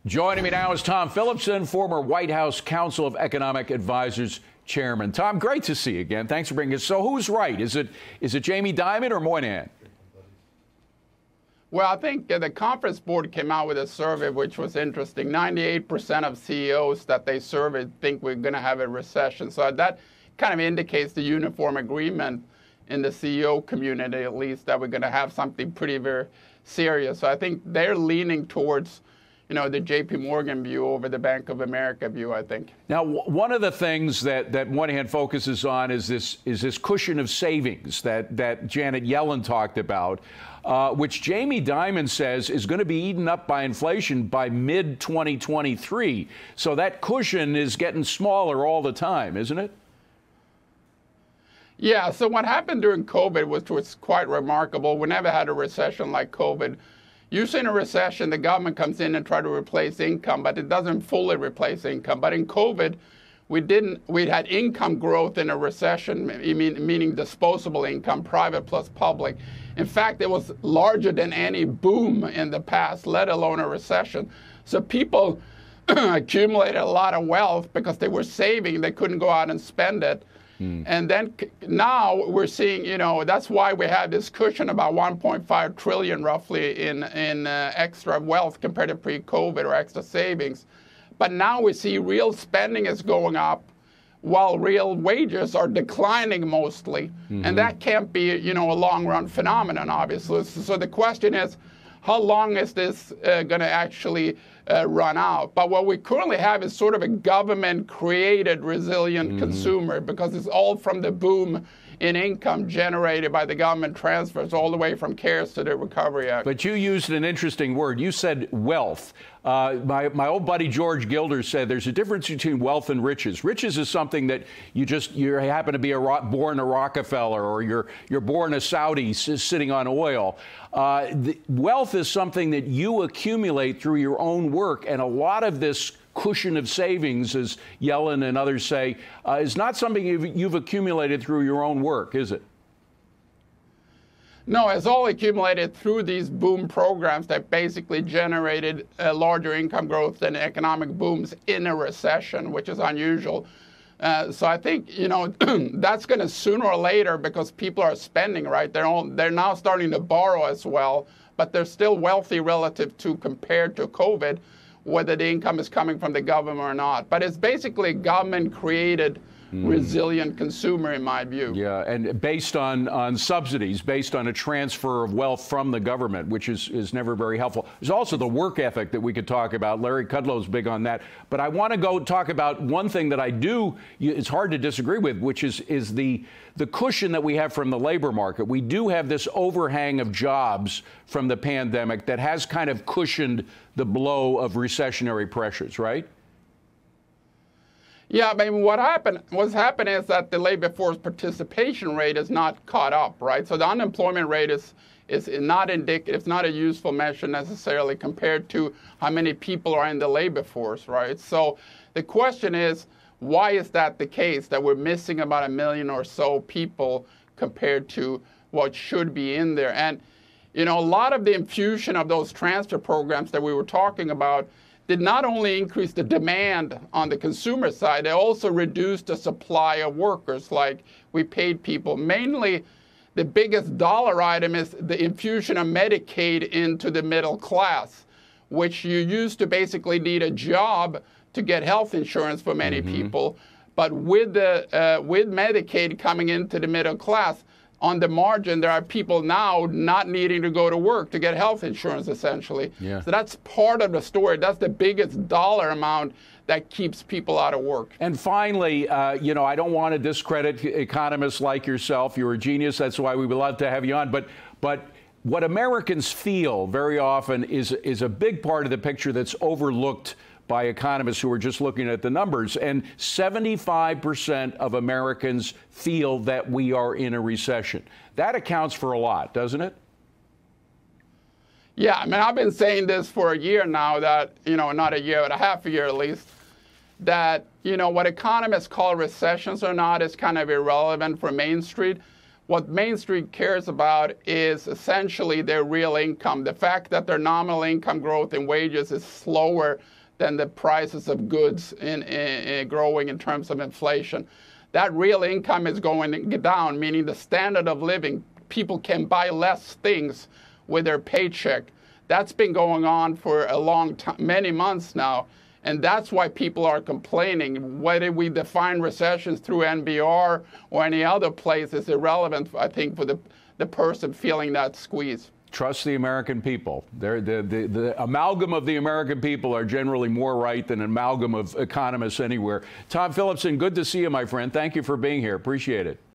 Joining me now is Tom Philipson, former White House Council of Economic Advisors chairman. Tom, great to see you again. Thanks for bringing us. So who's right? Is it Jamie Dimon or Moynihan? Well, I think the Conference Board came out with a survey which was interesting. 98% of CEOs that they surveyed think we're going to have a recession. So that kind of indicates the uniform agreement in the CEO community, at least, that we're going to have something pretty very serious. So I think they're leaning towards, the JP Morgan view over the Bank of America view, I think. Now, one of the things that Moynihan focuses on is this cushion of savings that Janet Yellen talked about, which Jamie Dimon says is going to be eaten up by inflation by mid-2023. So that cushion is getting smaller all the time, isn't it? Yeah, so what happened during COVID was quite remarkable. We never had a recession like COVID. Usually in a recession, the government comes in and try to replace income, but it doesn't fully replace income. But in COVID, we had income growth in a recession, meaning disposable income, private plus public. In fact, it was larger than any boom in the past, let alone a recession. So people accumulated a lot of wealth because they were saving. They couldn't go out and spend it. And then now we're seeing, that's why we have this cushion about 1.5 trillion roughly in extra wealth compared to pre-COVID or extra savings. But now we see real spending is going up while real wages are declining mostly. And that can't be, a long-run phenomenon, obviously. So the question is, how long is this going to actually run out? But what we currently have is sort of a government-created resilient consumer, because it's all from the boom in income generated by the government transfers all the way from CARES to the Recovery Act. But you used an interesting word. You said wealth. My old buddy George Gilder said there's a difference between wealth and riches. Riches is something that you happen to be born a Rockefeller, or you're born a Saudi sitting on oil. Wealth is something that you accumulate through your own work, and a lot of this cushion of savings, as Yellen and others say, is not something you've accumulated through your own work, is it? No, it's all accumulated through these boom programs that basically generated larger income growth than economic booms in a recession, which is unusual. So I think, that's going to sooner or later, because people are spending, right? They're now starting to borrow as well, but they're still wealthy relative to compared to COVID, whether the income is coming from the government or not. But it's basically government-created resilient consumer, in my view. Yeah, and based on subsidies, based on a transfer of wealth from the government, which is never very helpful. There's also the work ethic that we could talk about. Larry Kudlow's big on that. But I want to go talk about one thing that it's hard to disagree with, which is the cushion that we have from the labor market. We do have this overhang of jobs from the pandemic that has kind of cushioned the blow of recessionary pressures, right? Yeah, what's happening is that the labor force participation rate is not caught up, right? So the unemployment rate is not indicative, it's not a useful measure necessarily compared to how many people are in the labor force, right? So the question is, why is that the case, that we're missing about 1 million or so people compared to what should be in there? And, a lot of the infusion of those transfer programs that we were talking about did not only increase the demand on the consumer side, they also reduced the supply of workers. Like, we paid people. Mainly, the biggest dollar item is the infusion of Medicaid into the middle class, which you used to basically need a job to get health insurance for many people. But with Medicaid coming into the middle class, on the margin, there are people now not needing to go to work to get health insurance, essentially. Yeah. So that's part of the story. That's the biggest dollar amount that keeps people out of work. And finally, I don't want to discredit economists like yourself. You're a genius. That's why we would love to have you on. But what Americans feel very often is a big part of the picture that's overlooked by economists who are just looking at the numbers. And 75% of Americans feel that we are in a recession. That accounts for a lot, doesn't it? Yeah, I've been saying this for a year now, that, not a year, but a half a year at least, that, what economists call recessions or not is kind of irrelevant for Main Street. what Main Street cares about is essentially their real income. The fact that their nominal income growth in wages is slower than the prices of goods in growing in terms of inflation. That real income is going down, meaning the standard of living, people can buy less things with their paycheck. That's been going on for a long time, many months now. And that's why people are complaining. Whether we define recessions through NBR or any other place is irrelevant, I think, for the person feeling that squeeze. Trust the American people. The amalgam of the American people are generally more right than an amalgam of economists anywhere. Tom Philipson, good to see you, my friend. Thank you for being here. Appreciate it.